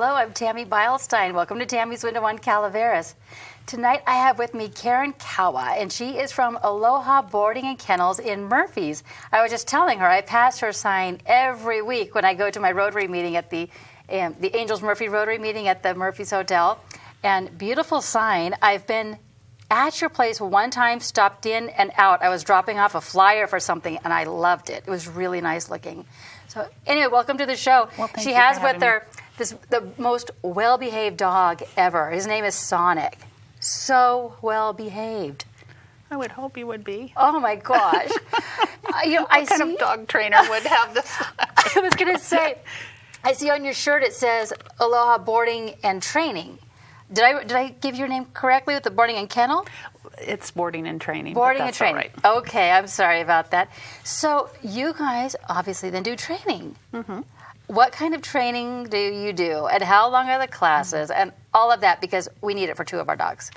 Hello, I'm Tammy Beilstein. Welcome to Tammy's Window on Calaveras. Tonight I have with me Karen Kaua, and she is from Aloha Boarding and Kennels in Murphy's. I was just telling her I pass her sign every week when I go to my Rotary meeting at the Angels Murphy Rotary meeting at the Murphy's Hotel. And beautiful sign. I've been at your place one time, stopped in and out. I was dropping off a flyer for something, and I loved it. It was really nice looking. So anyway, welcome to the show. Well, thank she you has for with having her the most well-behaved dog ever. His name is Sonic. So well-behaved. I would hope you would be. Oh my gosh! What kind of dog trainer would have this? I was going to say, I see on your shirt it says Aloha Boarding and Training. Did I give your name correctly with the boarding and kennel? It's boarding and training. Boarding but and that's training. all right. Okay, I'm sorry about that. So you guys obviously then do training. Mm-hmm. What kind of training do you do, and how long are the classes, and all of that, because we need it for two of our dogs.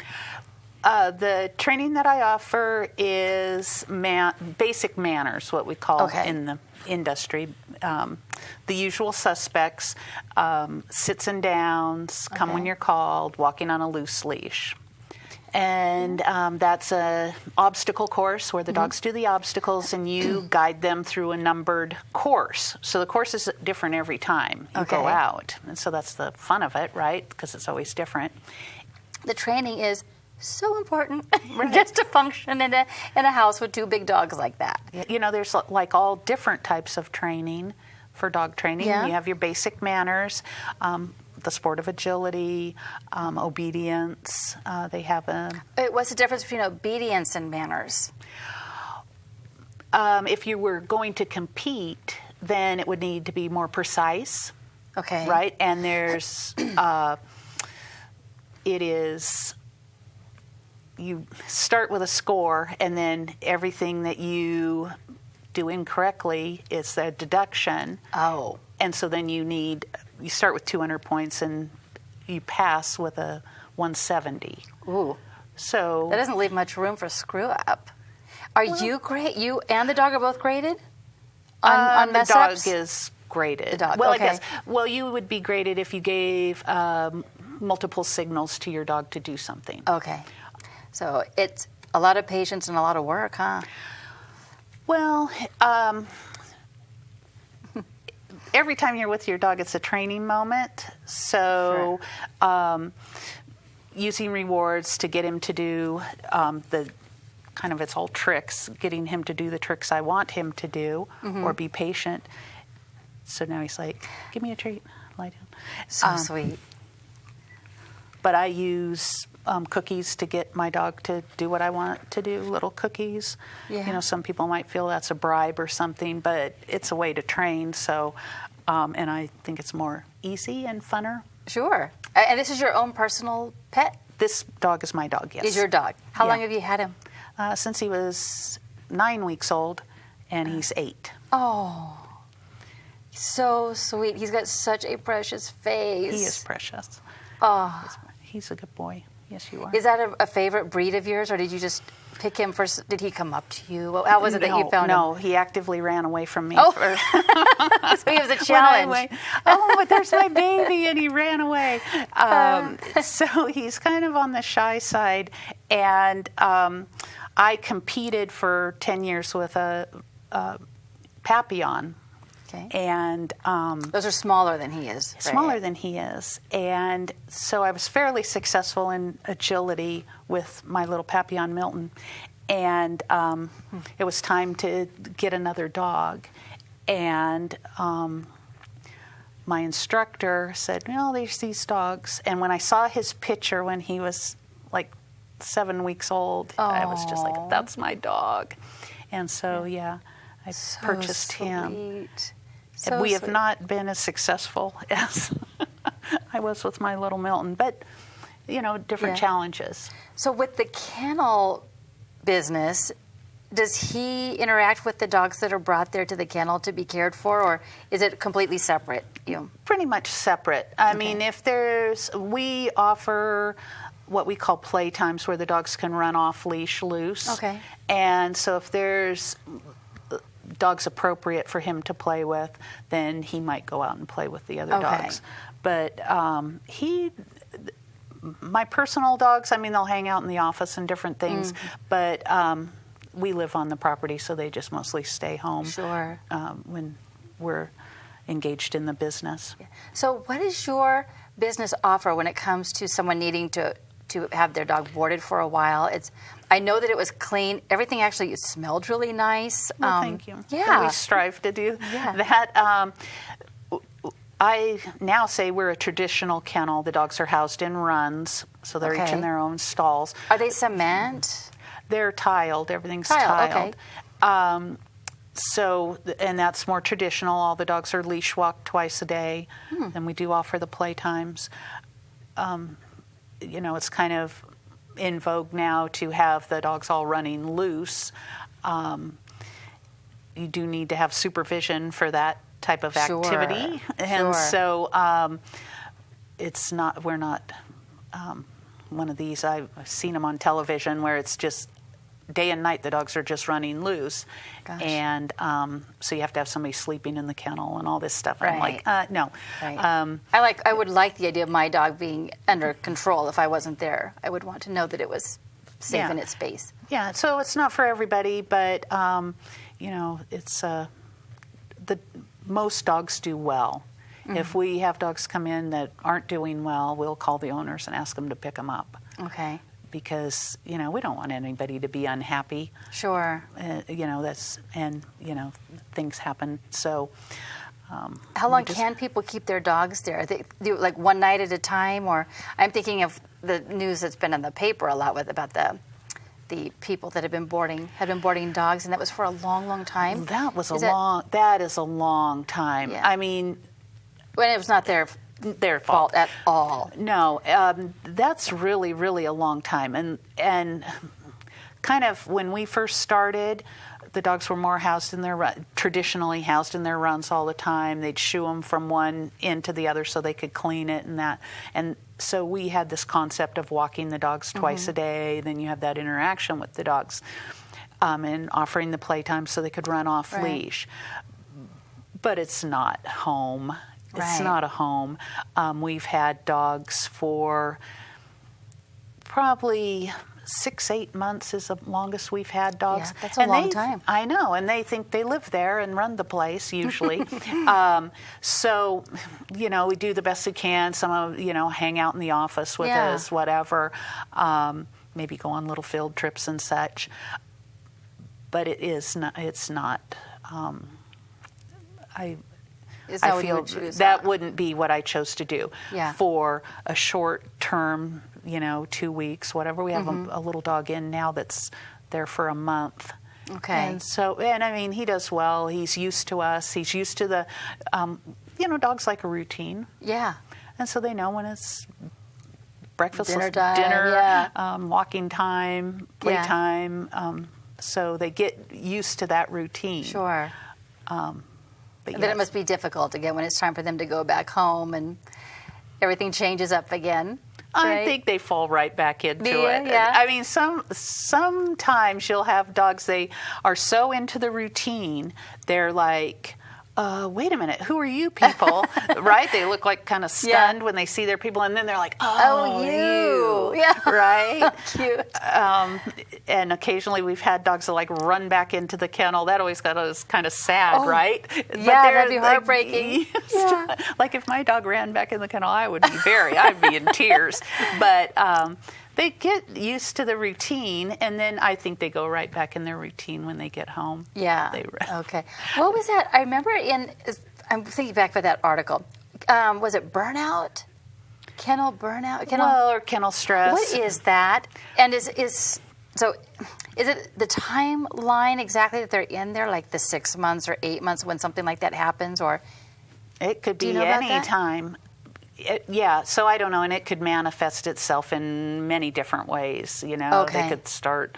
The training that I offer is basic manners, what we call in the industry. The usual suspects, sits and downs, come when you're called, walking on a loose leash. And that's an obstacle course where the dogs do the obstacles and you guide them through a numbered course. So the course is different every time you go out. And so that's the fun of it, right? Because it's always different. The training is so important just to function in a house with two big dogs like that. You know, there's like all different types of training for dog training. Yeah. You have your basic manners, the sport of agility, obedience. They have a... What's the difference between obedience and manners? If you were going to compete, then it would need to be more precise. Okay. Right? And there's... it is... You start with a score, and then everything that you do incorrectly is a deduction. Oh. And so then you start with 200 points and you pass with a 170. Ooh. So that doesn't leave much room for screw up. Are you great? You and the dog are both graded on mess ups? The dog is graded. The dog, well, okay. I guess. Well, you would be graded if you gave multiple signals to your dog to do something. Okay. So it's a lot of patience and a lot of work, huh? Well, every time you're with your dog, it's a training moment. So using rewards to get him to do it's all tricks, getting him to do the tricks I want him to do, or be patient. So now he's like, give me a treat, lie down. So sweet. But I use cookies to get my dog to do what I want to do, little cookies. Yeah. You know, some people might feel that's a bribe or something, but it's a way to train. So, and I think it's more easy and funner. Sure. And this is your own personal pet? This dog is my dog, yes. Is your dog. How long have you had him? Since he was 9 weeks old, and he's 8. Oh, so sweet. He's got such a precious face. He is precious. Oh. He's a good boy. Yes, you are. Is that a favorite breed of yours, or did you just pick him first? Did he come up to you? How was it that you found him? No, he actively ran away from me. Oh. So he was a challenge. But there's my baby, and he ran away. So he's kind of on the shy side, and I competed for 10 years with a Papillon. Okay. And those are smaller than he is. Smaller than he is. And so I was fairly successful in agility with my little Papillon Milton. And it was time to get another dog. And my instructor said, there's these dogs. And when I saw his picture when he was like 7 weeks old, I was just like, that's my dog. And so, I purchased him. So we have not been as successful as I was with my little Milton, but, different challenges. So with the kennel business, does he interact with the dogs that are brought there to the kennel to be cared for, or is it completely separate? Pretty much separate. I mean, we offer what we call play times where the dogs can run off leash loose. Okay. And so if there's dogs appropriate for him to play with, then he might go out and play with the other dogs. But my personal dogs, I mean, they'll hang out in the office and different things, but we live on the property, so they just mostly stay home. Sure. When we're engaged in the business. So what is your business offer when it comes to someone needing to have their dog boarded for a while? I know that it was clean. Everything actually smelled really nice. Well, thank you. Yeah. We strive to do that. I now say we're a traditional kennel. The dogs are housed in runs, so they're each in their own stalls. Are they cement? They're tiled. Everything's tiled. Okay. So, and that's more traditional. All the dogs are leash walked twice a day, and we do offer the playtimes. It's kind of in vogue now to have the dogs all running loose. You do need to have supervision for that type of activity, and so we're not one of these. I've seen them on television where it's just day and night the dogs are just running loose. Gosh. And so you have to have somebody sleeping in the kennel and all this stuff. Right. I'm like, no. Right. I would like the idea of my dog being under control. If I wasn't there, I would want to know that it was safe in its space. Yeah, so it's not for everybody, but it's most dogs do well. If we have dogs come in that aren't doing well, we'll call the owners and ask them to pick them up. Okay. Because we don't want anybody to be unhappy. Sure. Things happen. So, how long can people keep their dogs there? They do like one night at a time, or I'm thinking of the news that's been in the paper a lot about the people that have been boarding dogs, and that was for a long, long time. That is a long time. Yeah. I mean, when it was not their fault at all. No, that's really, really a long time. And kind of when we first started, the dogs were more traditionally housed in their runs all the time. They'd shoo them from one end to the other so they could clean it and that. And so we had this concept of walking the dogs twice a day. Then you have that interaction with the dogs and offering the playtime so they could run off leash. But it's not home. It's not a home. We've had dogs for probably 6-8 months is the longest we've had dogs. Yeah, that's a long time. I know, and they think they live there and run the place usually. So, we do the best we can. Some of hang out in the office with us, whatever. Maybe go on little field trips and such. But it's not. I feel that wouldn't be what I chose to do for a short term, 2 weeks, whatever. We have a little dog in now that's there for a month. Okay. And so, I mean, he does well. He's used to us. He's used to the, dogs like a routine. Yeah. And so they know when it's breakfast, dinner, walking time, playtime. So they get used to that routine. Sure. But then it must be difficult again when it's time for them to go back home and everything changes up again. Right? I think they fall right back into it. Yeah. I mean, sometimes you'll have dogs, they are so into the routine, they're like, wait a minute, who are you people? Right? They look like kind of stunned when they see their people, and then they're like, oh, you. Yeah. Right? Cute. And occasionally we've had dogs that like run back into the kennel. That always got us kind of sad, right? Yeah, that'd be heartbreaking. Like if my dog ran back in the kennel, I'd be in tears. But they get used to the routine, and then I think they go right back in their routine when they get home. Yeah. Okay. What was that? I remember I'm thinking back to that article. Was it burnout? Kennel burnout? Or kennel stress. What is that? And is it the timeline exactly that they're in there, like the 6 months or 8 months when something like that happens, or? It could be any time. So I don't know, and it could manifest itself in many different ways. They could start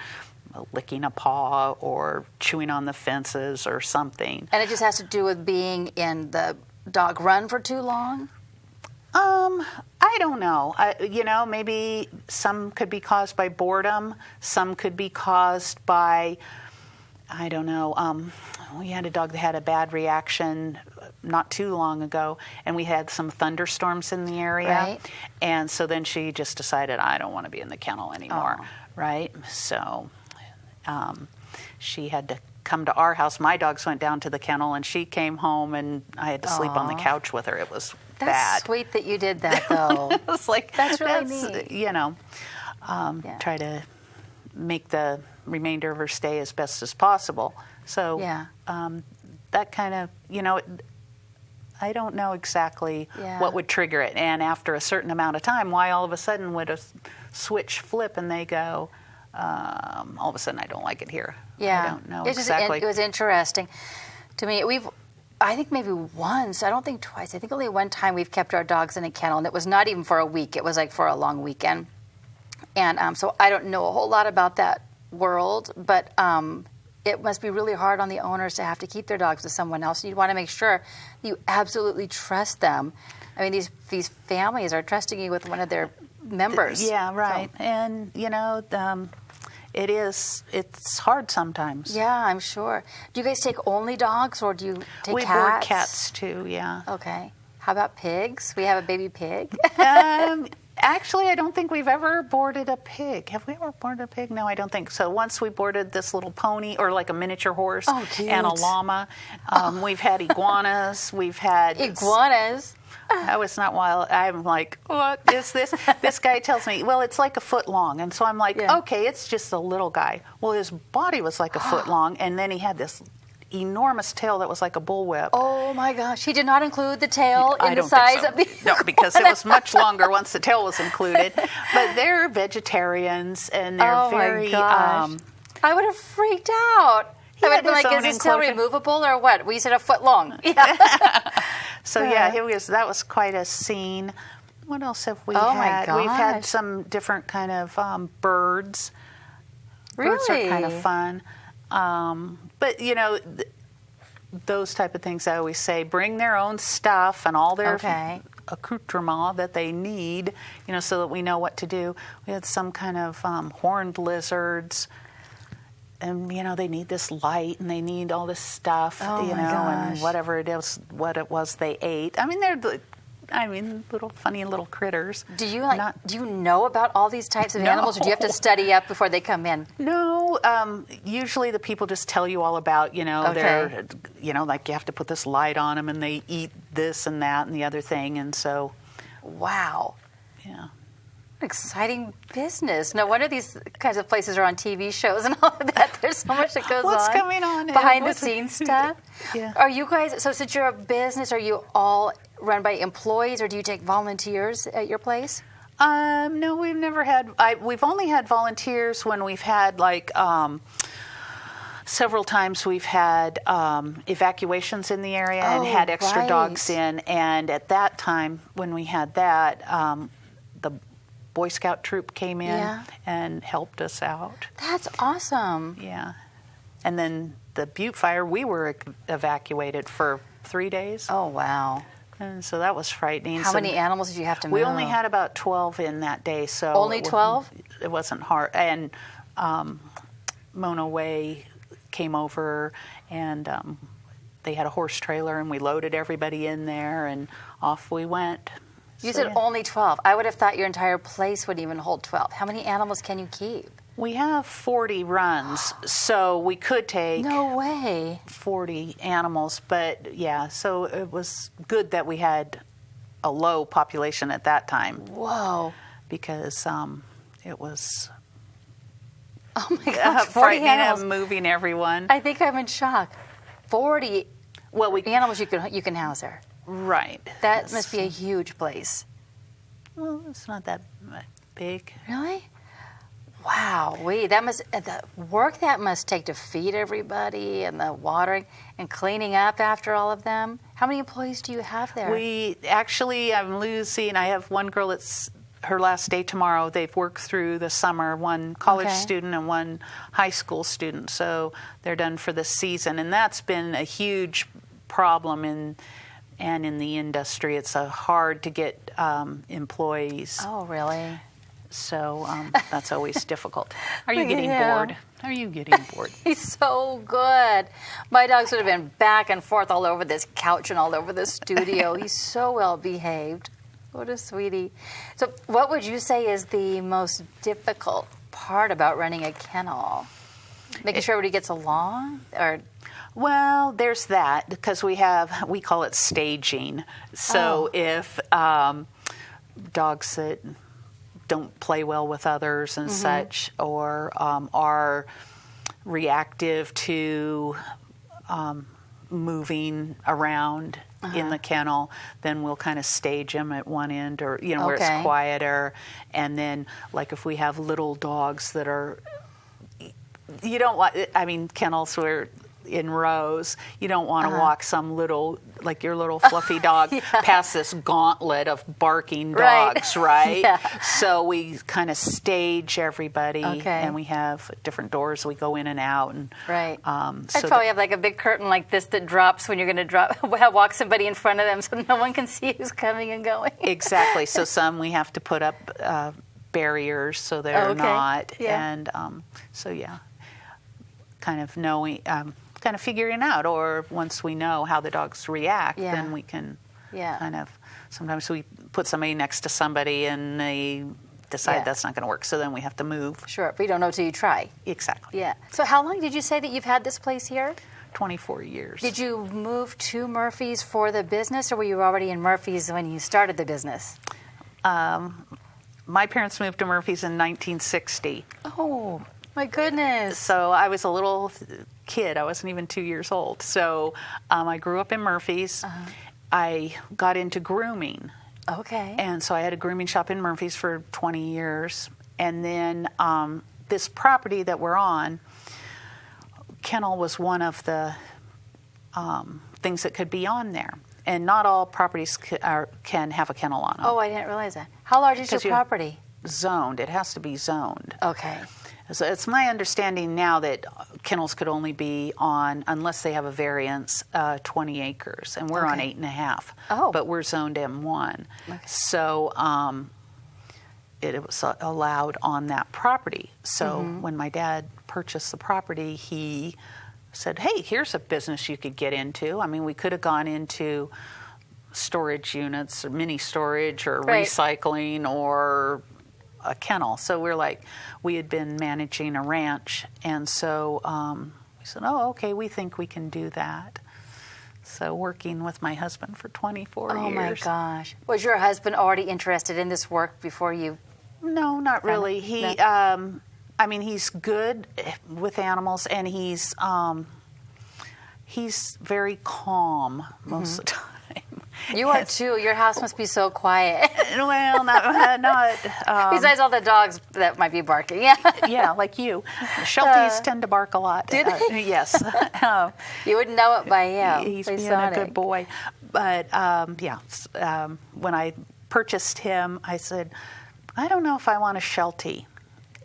licking a paw or chewing on the fences or something. And it just has to do with being in the dog run for too long? I don't know. Maybe some could be caused by boredom. Some could be caused by, I don't know. We had a dog that had a bad reaction not too long ago, and we had some thunderstorms in the area. Right. And so then she just decided, I don't want to be in the kennel anymore. Oh. Right? So she had to come to our house. My dogs went down to the kennel, and she came home, and I had to sleep on the couch with her. It was That's bad. sweet that you did that, though. It was like, that's really neat. You know, try to make the remainder of her stay as best as possible. So that kind of, you know, I don't know exactly what would trigger it. And after a certain amount of time, why all of a sudden would a switch flip and they go, all of a sudden I don't like it here. Yeah. I don't know exactly. It was interesting to me. I think maybe once, I don't think twice, I think only one time we've kept our dogs in a kennel, and it was not even for a week. It was like for a long weekend. And so I don't know a whole lot about that world, but it must be really hard on the owners to have to keep their dogs with someone else. You want to make sure you absolutely trust them. I mean, these families are trusting you with one of their members. Yeah, right. So. And, you know, it's hard sometimes. Yeah, I'm sure. Do you guys take only dogs, or do you take cats? We board cats too, yeah. Okay. How about pigs? We have a baby pig. Actually, I don't think we've ever boarded a pig. Have we ever boarded a pig? No, I don't think so. Once we boarded this little pony, or like a miniature horse, and a llama. We've had iguanas. We've had... Iguanas? That was not wild. I'm like, what is this? This guy tells me, well, it's like a foot long. And so I'm like, okay, it's just a little guy. Well, his body was like a foot long, and then he had this enormous tail that was like a bullwhip. Oh my gosh. He did not include the tail in the size of the... No, because it was much longer once the tail was included. But they're vegetarians, and they're very... my gosh. I would have freaked out. I would have been like, is this tail removable or what? We said a foot long. Yeah. So that was quite a scene. What else have we had? My gosh. We've had some different kind of birds. Really? Birds are kind of fun. But, you know, those type of things I always say, bring their own stuff and all their accoutrement that they need, you know, so that we know what to do. We had some kind of horned lizards. And, you know, they need this light and they need all this stuff, and whatever it is, what it was they ate. I mean, they're little funny little critters. Do you do you know about all these types of animals, or do you have to study up before they come in? No, usually the people just tell you all about, they're, like you have to put this light on them and they eat this and that and the other thing. And so. Wow. Yeah. Exciting business. No wonder these kinds of places are on TV shows and all of that. There's so much that goes What's coming on? Behind the scenes stuff. Yeah. Are you guys, so since you're a business, are you all run by employees, or do you take volunteers at your place? No, we've never had, we've only had volunteers when we've had several times we've had evacuations in the area and had extra dogs in. And at that time, when we had that, the Boy Scout troop came in and helped us out. That's awesome. Yeah. And then the Butte fire, we were evacuated for 3 days. Oh, wow. And so that was frightening. How many animals did you have to move? We only had about 12 in that day. So only 12? It wasn't hard. And Mona Way came over, and they had a horse trailer, and we loaded everybody in there, and off we went. You said only 12. I would have thought your entire place would even hold 12. How many animals can you keep? We have 40 runs, so we could take 40 animals. But, yeah, so it was good that we had a low population at that time. Whoa. Because it was... Oh, my gosh, 40 animals. Moving everyone. I think I'm in shock. 40 animals you can house there. Right. That must be a huge place. Well, it's not that big. Really? Wow. The work that must take to feed everybody, and the watering and cleaning up after all of them. How many employees do you have there? I'm losing. I have one girl that's her last day tomorrow. They've worked through the summer, one college student and one high school student. So they're done for the season. And that's been a huge problem in the industry. It's hard to get employees. Oh, really? So that's always difficult. Are you getting bored? Are you getting bored? He's so good. My dogs would have been back and forth all over this couch and all over the studio. He's so well behaved. What a sweetie. So what would you say is the most difficult part about running a kennel? Making sure everybody gets along? Or well, there's that, because we call it staging. So if dogs that don't play well with others and such, or are reactive to moving around in the kennel, then we'll kind of stage them at one end, or where it's quieter. And then, like, if we have little dogs that are, you don't want, kennels where in rows, you don't want to walk some little, like your little fluffy dog, past this gauntlet of barking dogs, right? Yeah. So we kind of stage everybody, and we have different doors we go in and out. And, I'd so probably have like a big curtain like this that drops when you're going to walk somebody in front of them, so no one can see who's coming and going. Exactly. So some we have to put up barriers so they're not. Yeah. And kind of knowing, kind of figuring out, or once we know how the dogs react, then we can kind of, sometimes we put somebody next to somebody and they decide that's not going to work, so then we have to move. Sure, but you don't know till you try. Exactly. Yeah. So how long did you say that you've had this place here? 24 years. Did you move to Murphy's for the business, or were you already in Murphy's when you started the business? My parents moved to Murphy's in 1960. Oh, my goodness. So I was a little kid. I wasn't even 2 years old. So I grew up in Murphy's. I got into grooming. Okay. And so I had a grooming shop in Murphy's for 20 years. And then this property that we're on, kennel was one of the things that could be on there. And not all properties can have a kennel on them. Oh, I didn't realize that. How large is your property? Zoned. It has to be zoned. Okay. So it's my understanding now that kennels could only be on, unless they have a variance, 20 acres. And we're on 8.5. Oh. But we're zoned M1. Okay. So it was allowed on that property. So when my dad purchased the property, he said, hey, here's a business you could get into. I mean, we could have gone into storage units, or mini storage, or recycling, or a kennel. So we had been managing a ranch, and so we said, oh, okay, we think we can do that. So working with my husband for 24 years. Oh my gosh. Was your husband already interested in this work before you? No, not really. He, he's good with animals, and he's very calm most of the time. You are too. Your house must be so quiet. Well, not. Besides all the dogs that might be barking. Yeah. Yeah, like you. Shelties tend to bark a lot. Do they? Yes. You wouldn't know it by He's being a good boy. But when I purchased him, I said, I don't know if I want a Sheltie.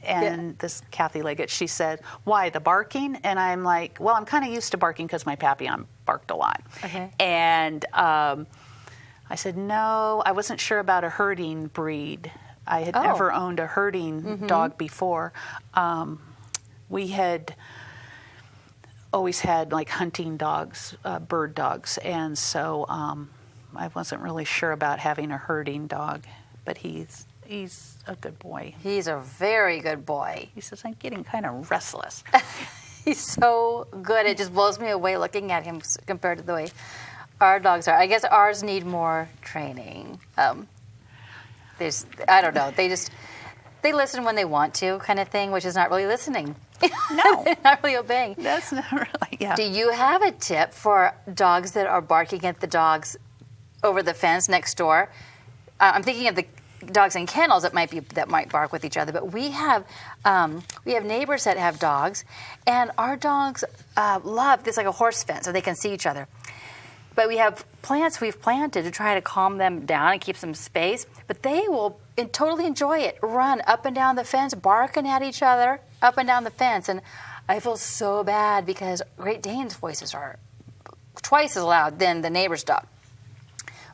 And this Kathy Leggett, she said, why, the barking? And I'm like, well, I'm kind of used to barking because my Papillon barked a lot. Okay. And I said, no, I wasn't sure about a herding breed. I had never owned a herding dog before. We had always had like hunting dogs, bird dogs. And so I wasn't really sure about having a herding dog, but he's a good boy. He's a very good boy. He says, I'm getting kind of restless. He's so good. It just blows me away looking at him compared to the way our dogs are. I guess ours need more training. I don't know. They listen when they want to, kind of thing, which is not really listening. No. Not really obeying. That's not really, yeah. Do you have a tip for dogs that are barking at the dogs over the fence next door? I'm thinking of the dogs in kennels that might bark with each other, but we have neighbors that have dogs, and our dogs love this, like a horse fence, so they can see each other. But we have plants we've planted to try to calm them down and keep some space, but they will totally enjoy it, run up and down the fence, barking at each other up and down the fence, and I feel so bad because Great Danes' voices are twice as loud than the neighbor's dog.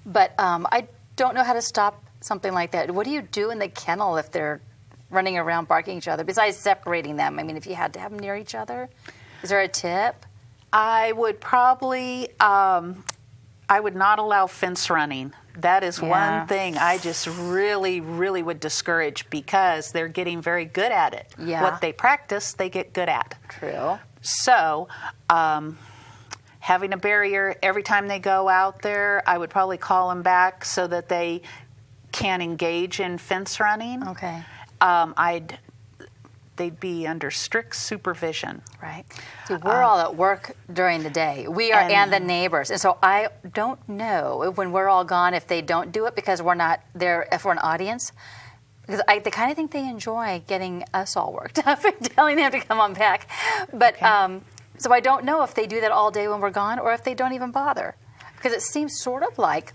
But I don't know how to stop something like that. What do you do in the kennel if they're running around barking each other, besides separating them? I mean, if you had to have them near each other, is there a tip? I would probably, I would not allow fence running. That is one thing I just really, really would discourage because they're getting very good at it. Yeah. What they practice, they get good at. True. So, having a barrier every time they go out there, I would probably call them back so that they can engage in fence running. Okay. They'd be under strict supervision. Right. See, we're all at work during the day. We are, and the neighbors. And so I don't know when we're all gone if they don't do it because we're not there, if we're an audience. Because they kind of think they enjoy getting us all worked up and telling them to come on back. But so I don't know if they do that all day when we're gone or if they don't even bother. Because it seems sort of like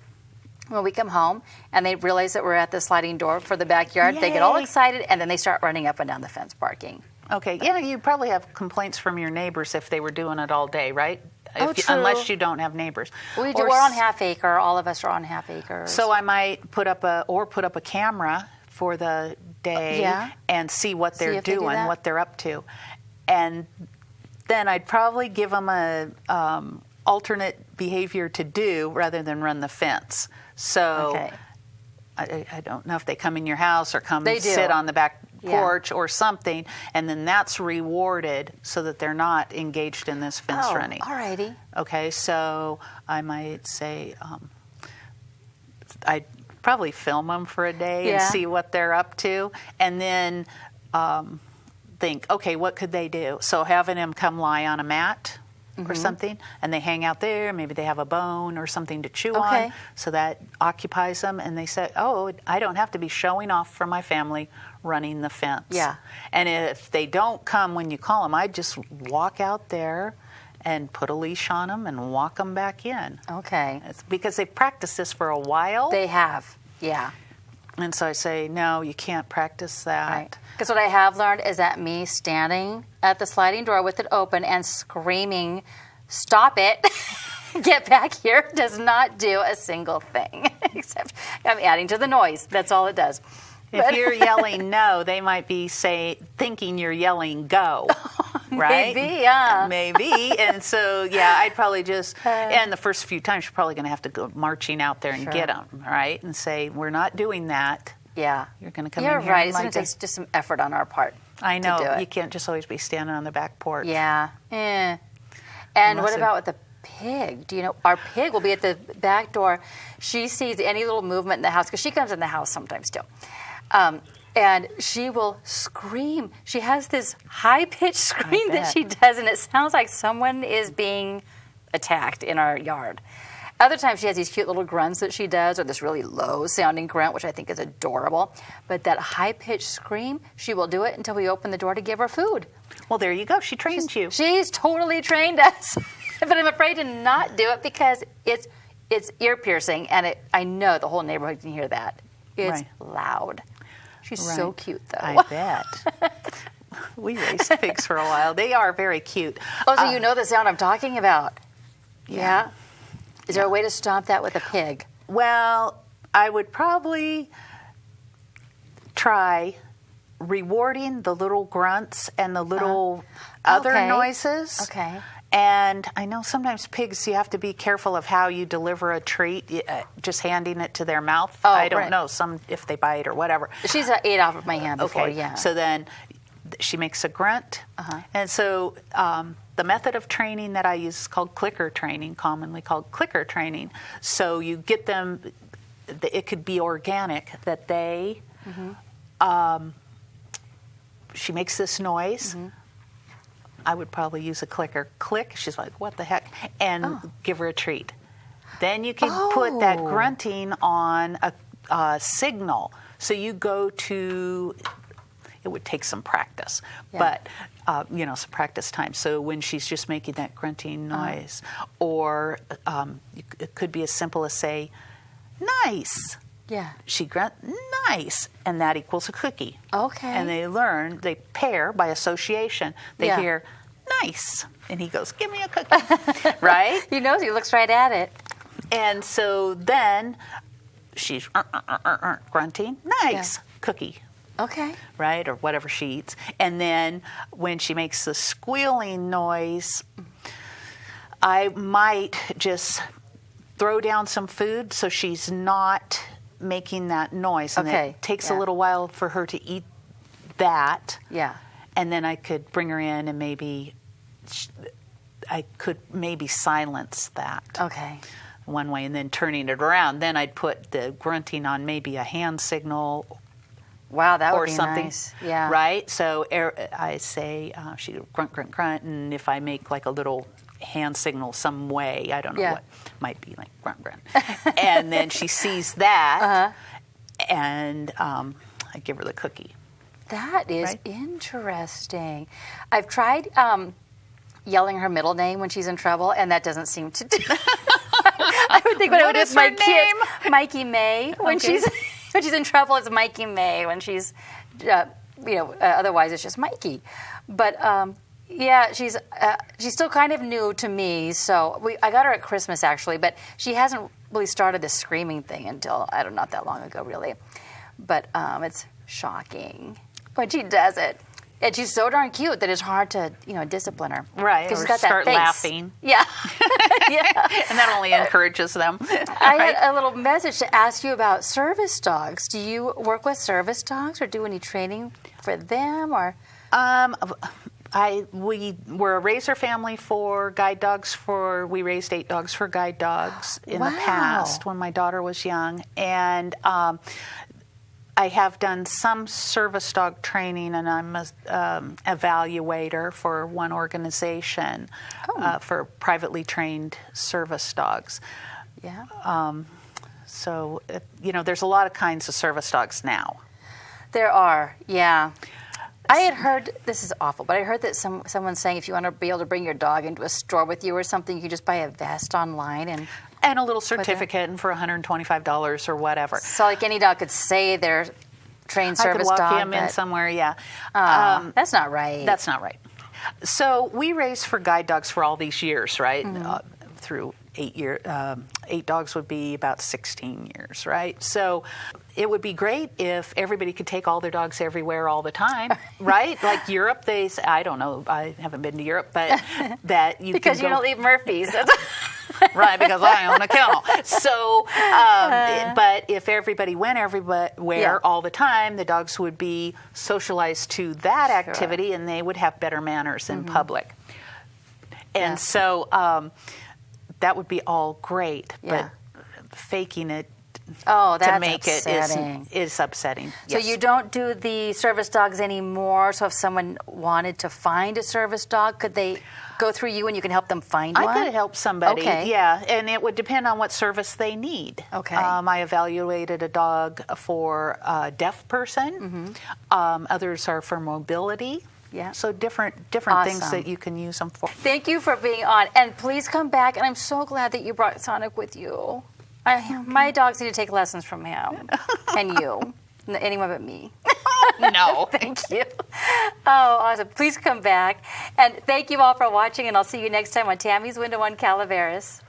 when we come home and they realize that we're at the sliding door for the backyard, they get all excited and then they start running up and down the fence barking. Okay, yeah, you probably have complaints from your neighbors if they were doing it all day, right? True. Unless you don't have neighbors. We do. We're on half acre. All of us are on half acres. So I might put up a camera for the day and see what they're doing, what they're up to, and then I'd probably give them a alternate behavior to do rather than run the fence. So I don't know if they come in your house or come sit on the back porch or something, and then that's rewarded so that they're not engaged in this fence running. Alrighty. Okay, so I might say I'd probably film them for a day and see what they're up to, and then think, okay, what could they do? So having them come lie on a mat or something, and they hang out there. Maybe they have a bone or something to chew on, so that occupies them. And they say, oh, I don't have to be showing off for my family running the fence. Yeah. And if they don't come when you call them, I just walk out there and put a leash on them and walk them back in. Okay. It's because they've practiced this for a while. They have, yeah. And so I say, no, you can't practice that. Right. Because what I have learned is that me standing at the sliding door with it open and screaming, stop it, get back here, does not do a single thing. Except I'm adding to the noise. That's all it does. If you're yelling no, they might be thinking you're yelling go, right? Maybe, yeah. Maybe. And so, yeah, I'd probably just, and the first few times you're probably going to have to go marching out there and get them, right? And say, we're not doing that. Yeah. You're going to come in here. You're right. It's going to take just some effort on our part. I know. To do it. You can't just always be standing on the back porch. Yeah. And what about with the pig? Do you know, our pig will be at the back door. She sees any little movement in the house, because she comes in the house sometimes too. And she will scream. She has this high-pitched scream that she does, and it sounds like someone is being attacked in our yard. Other times she has these cute little grunts that she does, or this really low-sounding grunt, which I think is adorable. But that high-pitched scream, she will do it until we open the door to give her food. Well, there you go. She trained you. She's totally trained us. But I'm afraid to not do it because it's ear-piercing, and I know the whole neighborhood can hear that. It's loud. She's so cute, though. I bet. We raised pigs for a while. They are very cute. Oh, so you know the sound I'm talking about. Yeah? Is there a way to stop that with a pig? Well, I would probably try rewarding the little grunts and the little other noises. Okay. And I know sometimes pigs, you have to be careful of how you deliver a treat, just handing it to their mouth. I don't know, if they bite or whatever. She's ate off of my hand before, So then she makes a grunt. And so the method of training that I use is called clicker training, commonly called clicker training. So you get them, it could be organic, that they, she makes this noise. I would probably use a clicker. Click, she's like, what the heck? And give her a treat. Then you can put that grunting on a signal. So you go to, it would take some practice, but, some practice time. So when she's just making that grunting noise, or it could be as simple as say, nice. Yeah. She grunt, nice, and that equals a cookie. Okay. And they pair by association. They hear, nice, and he goes, give me a cookie, right? He knows, he looks right at it. And so then she's grunting, nice, cookie. Okay. Right, or whatever she eats. And then when she makes the squealing noise, I might just throw down some food so she's not making that noise. And Okay. it takes a little while for her to eat that. Yeah. And then I could bring her in and I could maybe silence that. Okay. One way, and then turning it around. Then I'd put the grunting on maybe a hand signal. Wow, that would or be something, nice. Yeah. Right? So I say she grunt, grunt, grunt, and if I make like a little hand signal some way, I don't know what, might be like grunt, grunt, and then she sees that, and I give her the cookie. That is interesting. I've tried yelling her middle name when she's in trouble, and that doesn't seem to do. I would think when I would do with my kids, Mikey May. When she's in trouble, it's Mikey May. When she's, otherwise it's just Mikey. But she's still kind of new to me. So I got her at Christmas actually, but she hasn't really started the screaming thing until not that long ago really. But it's shocking when she does it. And she's so darn cute that it's hard to, discipline her. Right. Because Or she's got start that face. laughing. Yeah. Yeah. And that only encourages them. I had a little message to ask you about service dogs. Do you work with service dogs or do any training for them or? We were a raiser family for guide dogs. We raised 8 dogs for guide dogs in the past when my daughter was young, and I have done some service dog training, and I'm an evaluator for one organization for privately trained service dogs. Yeah. So there's a lot of kinds of service dogs now. There are, yeah. I had heard, this is awful, but I heard that someone saying if you want to be able to bring your dog into a store with you or something, you can just buy a vest online and a little certificate and for $125 or whatever. So like any dog could say they're trained service dog. I could walk him in somewhere, yeah. That's not right. That's not right. So we raised for guide dogs for all these years, right? Through 8 years, 8 dogs would be about 16 years, right? So it would be great if everybody could take all their dogs everywhere all the time, right? Like Europe, I don't know, I haven't been to Europe, but that you because can you don't leave Murphy's. Right, because I own a kennel. So, but if everybody went everywhere all the time, the dogs would be socialized to that activity, and they would have better manners in public. And so that would be all great, but faking it to make upsetting. it is upsetting. So you don't do the service dogs anymore. So if someone wanted to find a service dog, could they go through you and you can help them find one? I could help somebody, and it would depend on what service they need. Okay. I evaluated a dog for a deaf person. Others are for mobility. Yeah. So different things that you can use them for. Thank you for being on, and please come back. And I'm so glad that you brought Sonic with you. My dogs need to take lessons from him and you. Anyone but me. No. Thank you. Oh, awesome. Please come back. And thank you all for watching, and I'll see you next time on Tammy's Window on Calaveras.